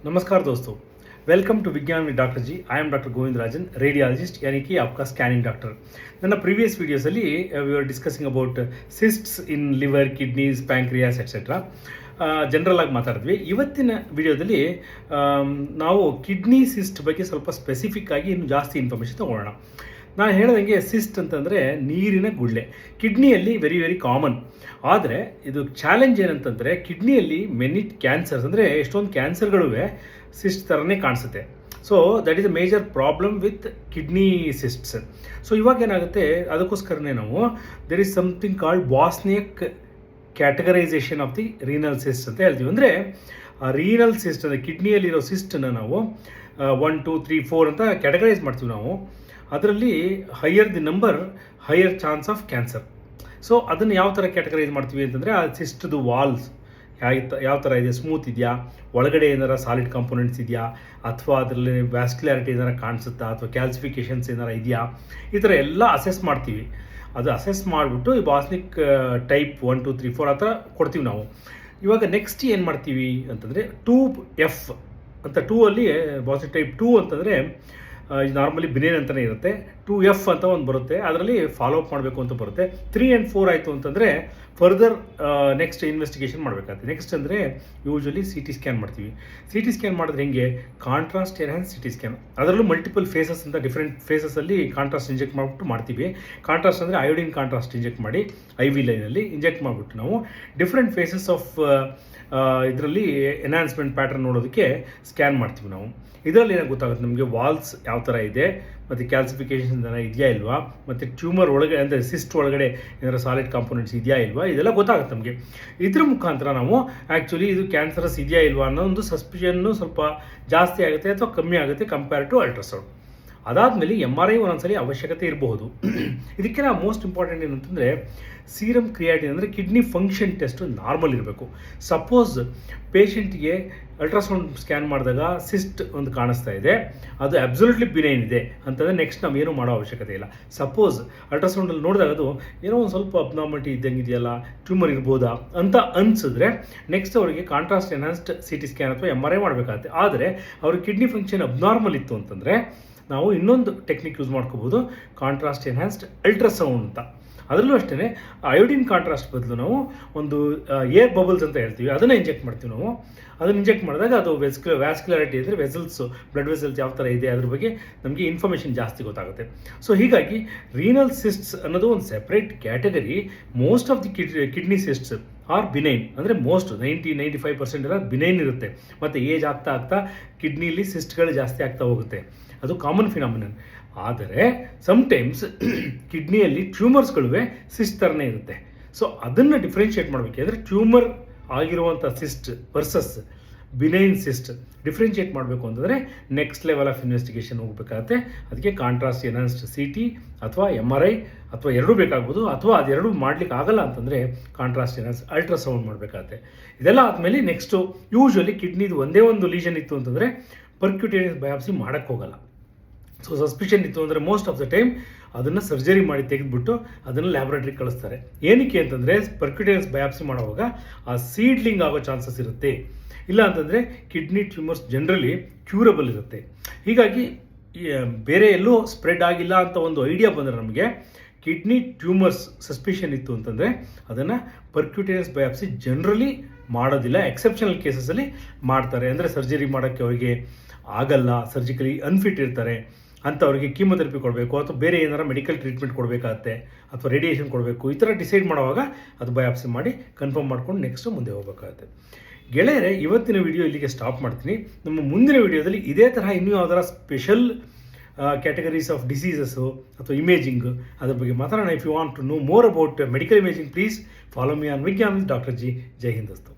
नमस्कार दोस्तों, welcome to Vigyan with doctor G. I am doctor Govind Rajan, radiologist यानी कि आपका स्कैनिंग डॉक्टर. ನನ್ನ ಪ್ರೀವಿಯಸ್ ವೀಡಿಯೋಸಲ್ಲಿ we are discussing about cysts in liver, kidneys, pancreas etcetera. General ಆಗಿ ಮಾತಾಡಿದ್ವಿ. ಇವತ್ತಿನ ವಿಡಿಯೋದಲ್ಲಿ ನಾವು ಕಿಡ್ನಿ ಸಿಸ್ಟ್ ಬಗ್ಗೆ ಸ್ವಲ್ಪ ಸ್ಪೆಸಿಫಿಕ್ ಆಗಿ ಇನ್ನು ಜಾಸ್ತಿ ಇನ್ಫಾರ್ಮೇಷನ್ ತೊಗೊಳ್ಳೋಣ. ನಾನು ಹೇಳ್ದಂಗೆ ಸಿಸ್ಟ್ ಅಂತಂದರೆ ನೀರಿನ ಗುಳ್ಳೆ. ಕಿಡ್ನಿಯಲ್ಲಿ ವೆರಿ ಕಾಮನ್. ಆದರೆ ಇದು ಚಾಲೆಂಜ್ ಏನಂತಂದರೆ ಕಿಡ್ನಿಯಲ್ಲಿ ಮೆನಿ ಕ್ಯಾನ್ಸರ್ಸ್ ಅಂದರೆ ಎಷ್ಟೊಂದು ಕ್ಯಾನ್ಸರ್ಗಳುವೆ ಸಿಸ್ಟ್ ಥರನೇ ಕಾಣಿಸುತ್ತೆ. So that is a major problem with kidney cysts. So ಇವಾಗ ಏನಾಗುತ್ತೆ, ಅದಕ್ಕೋಸ್ಕರನೇ ನಾವು there is something called Bosniak categorization of the renal cyst ಅಂತ ಹೇಳ್ತೀವಿ. ಅಂದರೆ ಆ ರೀನಲ್ ಸಿಸ್ಟ್ ಅಂದರೆ ಕಿಡ್ನಿಯಲ್ಲಿರೋ ಸಿಸ್ಟನ್ನು ನಾವು 1, 2, 3, 4 ಅಂತ ಕ್ಯಾಟಗರೈಸ್ ಮಾಡ್ತೀವಿ ನಾವು. ಅದರಲ್ಲಿ higher the number higher chance of cancer. So ಅದನ್ನು ಯಾವ ಥರ ಕ್ಯಾಟಗರೈಸ್ ಮಾಡ್ತೀವಿ ಅಂತಂದರೆ ಆ ಸಿಸ್ಟ್ದು ವಾಲ್ಸ್ ಯಾವ ಥರ ಇದೆ, ಸ್ಮೂತ್ ಇದೆಯಾ, ಒಳಗಡೆ ಏನಾರ ಸಾಲಿಡ್ ಕಾಂಪೋನೆಂಟ್ಸ್ ಇದೆಯಾ, ಅಥವಾ ಅದರಲ್ಲಿ ವ್ಯಾಸ್ಕ್ಯುಲಾರಿಟಿ ಏನಾರ ಕಾಣಿಸುತ್ತಾ, ಅಥವಾ ಕ್ಯಾಲ್ಸಿಫಿಕೇಷನ್ಸ್ ಏನಾರ ಇದೆಯಾ, ಈ ಥರ ಎಲ್ಲ ಅಸೆಸ್ ಮಾಡ್ತೀವಿ. ಅದು ಅಸೆಸ್ ಮಾಡಿಬಿಟ್ಟು ಈ ಬಾಸ್ನಿಕ್ ಟೈಪ್ 1, 2, 3, 4 ಆ ಥರ ಕೊಡ್ತೀವಿ ನಾವು. ಇವಾಗ ನೆಕ್ಸ್ಟ್ ಏನು ಮಾಡ್ತೀವಿ ಅಂತಂದರೆ 2F ಅಂತ 2 ಅಲ್ಲಿ ಬಾಸ್ನಿಕ್ ಟೈಪ್ 2 ಅಂತಂದರೆ ನಾರ್ಮಲಿ ಬಿನೇನ್ ಅಂತಲೇ ಇರುತ್ತೆ. 2F ಅಂತ ಒಂದು ಬರುತ್ತೆ, ಅದರಲ್ಲಿ ಫಾಲೋಅಪ್ ಮಾಡಬೇಕು ಅಂತ ಬರುತ್ತೆ. 3 and 4 ಆಯಿತು ಅಂತಂದರೆ ಫರ್ದರ್ ನೆಕ್ಸ್ಟ್ ಇನ್ವೆಸ್ಟಿಗೇಷನ್ ಮಾಡಬೇಕಾಗುತ್ತೆ. ನೆಕ್ಸ್ಟ್ ಅಂದರೆ ಯೂಶ್ವಲಿ CT ಸ್ಕ್ಯಾನ್ ಮಾಡ್ತೀವಿ. CT ಸ್ಕ್ಯಾನ್ ಮಾಡಿದ್ರೆ ಹೆಂಗೆ, ಕಾಂಟ್ರಾಸ್ಟ್ ಎನ್ಹಾನ್ಸ್ CT ಸ್ಕ್ಯಾನ್. ಅದರಲ್ಲೂ ಮಲ್ಟಿಪಲ್ ಫೇಸಸ್ ಅಂತ ಡಿಫ್ರೆಂಟ್ ಫೇಸಸಲ್ಲಿ ಕಾಂಟ್ರಾಸ್ಟ್ ಇಂಜೆಕ್ಟ್ ಮಾಡಿಬಿಟ್ಟು ಮಾಡ್ತೀವಿ. ಕಾಂಟ್ರಾಸ್ಟ್ ಅಂದರೆ ಅಯೋಡಿನ್ ಕಾಂಟ್ರಾಸ್ಟ್ ಇಂಜೆಕ್ಟ್ ಮಾಡಿ IV ಲೈನಲ್ಲಿ ಇಂಜೆಕ್ಟ್ ಮಾಡಿಬಿಟ್ಟು ನಾವು ಡಿಫ್ರೆಂಟ್ ಫೇಸಸ್ ಆಫ್ ಇದರಲ್ಲಿ ಎನ್ಹಾನ್ಸ್ಮೆಂಟ್ ಪ್ಯಾಟರ್ನ್ ನೋಡೋದಕ್ಕೆ ಸ್ಕ್ಯಾನ್ ಮಾಡ್ತೀವಿ ನಾವು. ಇದರಲ್ಲಿ ಏನಾಗಿ ಗೊತ್ತಾಗುತ್ತೆ ನಮಗೆ, ವಾಲ್ಸ್ ಯಾವ ಥರ ಇದೆ, ಮತ್ತು ಕ್ಯಾಲ್ಸಿಫಿಕೇಷನ್ ಇದೆಯಾ ಇಲ್ವಾ, ಮತ್ತು ಟ್ಯೂಮರ್ ಒಳಗೆ ಅಂದರೆ ಸಿಸ್ಟ್ ಒಳಗಡೆ ಏನಾದ್ರು ಸಾಲಿಡ್ ಕಾಂಪೋನೆಂಟ್ಸ್ ಇದೆಯಾ ಇಲ್ವಾ, ಇದೆಲ್ಲ ಗೊತ್ತಾಗುತ್ತೆ ನಮಗೆ. ಇದ್ರ ಮುಖಾಂತರ ನಾವು ಆ್ಯಕ್ಚುಲಿ ಇದು ಕ್ಯಾನ್ಸರಸ್ ಇದೆಯಾ ಇಲ್ವಾ ಅನ್ನೋ ಒಂದು ಸಸ್ಪಿಷನ್ನು ಸ್ವಲ್ಪ ಜಾಸ್ತಿ ಆಗುತ್ತೆ ಅಥವಾ ಕಮ್ಮಿ ಆಗುತ್ತೆ ಕಂಪೇರ್ ಟು ಅಲ್ಟ್ರಾಸೌಂಡ್. ಅದಾದಮೇಲೆ MRI ಒಂದೊಂದ್ಸಲಿ ಅವಶ್ಯಕತೆ ಇರಬಹುದು. ಇದಕ್ಕೆಲ್ಲ ಮೋಸ್ಟ್ ಇಂಪಾರ್ಟೆಂಟ್ ಏನಂತಂದರೆ ಸೀರಮ್ ಕ್ರಿಯಾಟಿನ್ ಅಂದರೆ ಕಿಡ್ನಿ ಫಂಕ್ಷನ್ ಟೆಸ್ಟು ನಾರ್ಮಲ್ ಇರಬೇಕು. ಸಪೋಸ್ ಪೇಷಂಟ್ಗೆ ಅಲ್ಟ್ರಾಸೌಂಡ್ ಸ್ಕ್ಯಾನ್ ಮಾಡಿದಾಗ ಸಿಸ್ಟ್ ಒಂದು ಕಾಣಿಸ್ತಾ ಇದೆ, ಅದು ಅಬ್ಸಲ್ಯೂಟ್ಲಿ ಬಿನೈನ್ ಇದೆ ಅಂತಂದರೆ ನೆಕ್ಸ್ಟ್ ನಾವು ಏನೂ ಮಾಡೋ ಅವಶ್ಯಕತೆ ಇಲ್ಲ. ಸಪೋಸ್ ಅಲ್ಟ್ರಾಸೌಂಡಲ್ಲಿ ನೋಡಿದಾಗ ಅದು ಏನೋ ಒಂದು ಸ್ವಲ್ಪ ಅಬ್ನಾರ್ಮಲಿಟಿ ಇದ್ದಂಗೆ ಇದೆಯಲ್ಲ, ಟ್ಯೂಮರ್ ಇರ್ಬೋದಾ ಅಂತ ಅನಿಸಿದ್ರೆ ನೆಕ್ಸ್ಟ್ ಅವರಿಗೆ ಕಾಂಟ್ರಾಸ್ಟ್ ಎನ್ಹಾನ್ಸ್ಡ್ CT ಸ್ಕ್ಯಾನ್ ಅಥವಾ MRI ಮಾಡಬೇಕಾಗುತ್ತೆ. ಆದರೆ ಅವ್ರಿಗೆ ಕಿಡ್ನಿ ಫಂಕ್ಷನ್ ಅಬ್ನಾರ್ಮಲ್ ಇತ್ತು ಅಂತಂದರೆ ನಾವು ಇನ್ನೊಂದು ಟೆಕ್ನಿಕ್ ಯೂಸ್ ಮಾಡ್ಕೋಬೋದು, ಕಾಂಟ್ರಾಸ್ಟ್ ಎನ್ಹಾನ್ಸ್ಡ್ ಅಲ್ಟ್ರಾಸೌಂಡ್ ಅಂತ. ಅದರಲ್ಲೂ ಅಷ್ಟೇ ಅಯೋಡಿನ್ ಕಾಂಟ್ರಾಸ್ಟ್ ಬದಲು ನಾವು ಒಂದು ಏರ್ ಬಬಲ್ಸ್ ಅಂತ ಹೇಳ್ತೀವಿ, ಅದನ್ನು ಇಂಜೆಕ್ಟ್ ಮಾಡ್ತೀವಿ ನಾವು. ಅದನ್ನು ಇಂಜೆಕ್ಟ್ ಮಾಡಿದಾಗ ಅದು ವ್ಯಾಸ್ಕ್ಯುಲಾರಿಟಿ ಅಂದರೆ ವೆಸಲ್ಸು, ಬ್ಲಡ್ ವೆಸಲ್ಸ್ ಯಾವ ಥರ ಇದೆ ಅದ್ರ ಬಗ್ಗೆ ನಮಗೆ ಇನ್ಫಾರ್ಮೇಷನ್ ಜಾಸ್ತಿ ಗೊತ್ತಾಗುತ್ತೆ. ಸೊ ಹೀಗಾಗಿ ರೀನಲ್ ಸಿಸ್ಟ್ಸ್ ಅನ್ನೋದು ಒಂದು separate category. Most of the kidney cysts are benign, ಅಂದರೆ ಮೋಸ್ಟ್ 90-95% ಎಲ್ಲ ಬಿನೈನ್ ಇರುತ್ತೆ. ಮತ್ತು ಏಜ್ ಆಗ್ತಾ ಕಿಡ್ನಿಲಿ ಸಿಸ್ಟ್ಗಳು ಜಾಸ್ತಿ ಆಗ್ತಾ ಹೋಗುತ್ತೆ. ಅದು ಕಾಮನ್ ಫಿನಾಮಿನನ್. ಆದರೆ ಸಮ್ಟೈಮ್ಸ್ ಕಿಡ್ನಿಯಲ್ಲಿ ಟ್ಯೂಮರ್ಸ್ಗಳುವೆ ಸಿಸ್ಟ್ ಥರನೇ ಇರುತ್ತೆ. ಸೊ ಅದನ್ನು ಡಿಫ್ರೆನ್ಷಿಯೇಟ್ ಮಾಡಬೇಕಾದ್ರೆ ಟ್ಯೂಮರ್ ಆಗಿರುವಂಥ cyst versus benign cyst differentiate ಮಾಡಬೇಕು ಅಂತಂದರೆ ನೆಕ್ಸ್ಟ್ ಲೆವೆಲ್ ಆಫ್ ಇನ್ವೆಸ್ಟಿಗೇಷನ್ ಹೋಗಬೇಕಾಗತ್ತೆ. ಅದಕ್ಕೆ ಕಾಂಟ್ರಾಸ್ಟ್ ಎನ್ಹಾನ್ಸ್ಡ್ CT ಅಥವಾ MRI ಅಥವಾ ಎರಡೂ ಬೇಕಾಗ್ಬೋದು. ಅಥವಾ ಅದೆರಡೂ ಮಾಡಲಿಕ್ಕೆ ಆಗಲ್ಲ ಅಂತಂದರೆ ಕಾಂಟ್ರಾಸ್ಟ್ ಎನ್ಹಾನ್ಸ್ ಅಲ್ಟ್ರಾಸೌಂಡ್ ಮಾಡಬೇಕಾಗತ್ತೆ. ಇದೆಲ್ಲ ಆದಮೇಲೆ ನೆಕ್ಸ್ಟು ಯೂಶ್ವಲಿ ಕಿಡ್ನಿದು ಒಂದೇ ಒಂದು ಲೀಷನ್ ಇತ್ತು ಅಂತಂದರೆ ಪರ್ಕ್ಯೂಟೇನಿಯಸ್ ಬಯಾಪ್ಸಿ ಮಾಡೋಕ್ಕೆ ಹೋಗಲ್ಲ. ಸೊ ಸಸ್ಪಿಷನ್ ಇತ್ತು ಅಂದರೆ ಮೋಸ್ಟ್ ಆಫ್ ದ ಟೈಮ್ ಅದನ್ನು ಸರ್ಜರಿ ಮಾಡಿ ತೆಗೆದುಬಿಟ್ಟು ಅದನ್ನು ಲ್ಯಾಬ್ರೇಟ್ರಿಗೆ ಕಳಿಸ್ತಾರೆ. ಏನಕ್ಕೆ ಅಂತಂದರೆ ಪರ್ಕ್ಯೂಟೇನಿಯಸ್ ಬಯಾಪ್ಸಿ ಮಾಡುವಾಗ ಆ ಸೀಡ್ಲಿಂಗ್ ಆಗೋ ಚಾನ್ಸಸ್ ಇರುತ್ತೆ. ಇಲ್ಲ ಅಂತಂದರೆ ಕಿಡ್ನಿ ಟ್ಯೂಮರ್ಸ್ ಜನರಲಿ ಕ್ಯೂರಬಲ್ ಇರುತ್ತೆ. ಹೀಗಾಗಿ ಬೇರೆ ಎಲ್ಲೂ ಸ್ಪ್ರೆಡ್ ಆಗಿಲ್ಲ ಅಂತ ಒಂದು ಐಡಿಯಾ ಬಂದರೆ ನಮಗೆ ಕಿಡ್ನಿ ಟ್ಯೂಮರ್ಸ್ ಸಸ್ಪಿಷನ್ ಇತ್ತು ಅಂತಂದರೆ ಅದನ್ನು ಪರ್ಕ್ಯೂಟೇನಿಯಸ್ ಬಯಾಪ್ಸಿ ಜನರಲಿ ಮಾಡೋದಿಲ್ಲ. ಎಕ್ಸೆಪ್ಷನಲ್ ಕೇಸಸಲ್ಲಿ ಮಾಡ್ತಾರೆ. ಅಂದರೆ ಸರ್ಜರಿ ಮಾಡೋಕ್ಕೆ ಅವರಿಗೆ ಆಗಲ್ಲ, ಸರ್ಜಿಕಲಿ ಅನ್ಫಿಟ್ ಇರ್ತಾರೆ ಅಂಥವ್ರಿಗೆ ಕೀಮೊಥೆರಪಿ ಕೊಡಬೇಕು ಅಥವಾ ಬೇರೆ ಏನಾರ ಮೆಡಿಕಲ್ ಟ್ರೀಟ್ಮೆಂಟ್ ಕೊಡಬೇಕಾಗತ್ತೆ ಅಥವಾ ರೇಡಿಯೇಷನ್ ಕೊಡಬೇಕು. ಈ ಥರ ಡಿಸೈಡ್ ಮಾಡುವಾಗ ಅದು ಬಯಾಪ್ಸಿ ಮಾಡಿ ಕನ್ಫರ್ಮ್ ಮಾಡ್ಕೊಂಡು ನೆಕ್ಸ್ಟು ಮುಂದೆ ಹೋಗಬೇಕಾಗತ್ತೆ. ಗೆಳೆಯರೆ, ಇವತ್ತಿನ ವಿಡಿಯೋ ಇಲ್ಲಿಗೆ ಸ್ಟಾಪ್ ಮಾಡ್ತೀನಿ. ನಮ್ಮ ಮುಂದಿನ ವಿಡಿಯೋದಲ್ಲಿ ಇದೇ ತರಹ ಇನ್ನೂ ಯಾವ್ದಾರ ಸ್ಪೆಷಲ್ ಕ್ಯಾಟಗರೀಸ್ ಆಫ್ ಡಿಸೀಸಸ್ಸು ಅಥವಾ ಇಮೇಜಿಂಗ್ ಅದ್ರ ಬಗ್ಗೆ ಮಾತಾಡೋಣ. If you want to know more about medical imaging, please follow me on Vignan with doctor ji. Jai Hind ದೋಸ್ತು.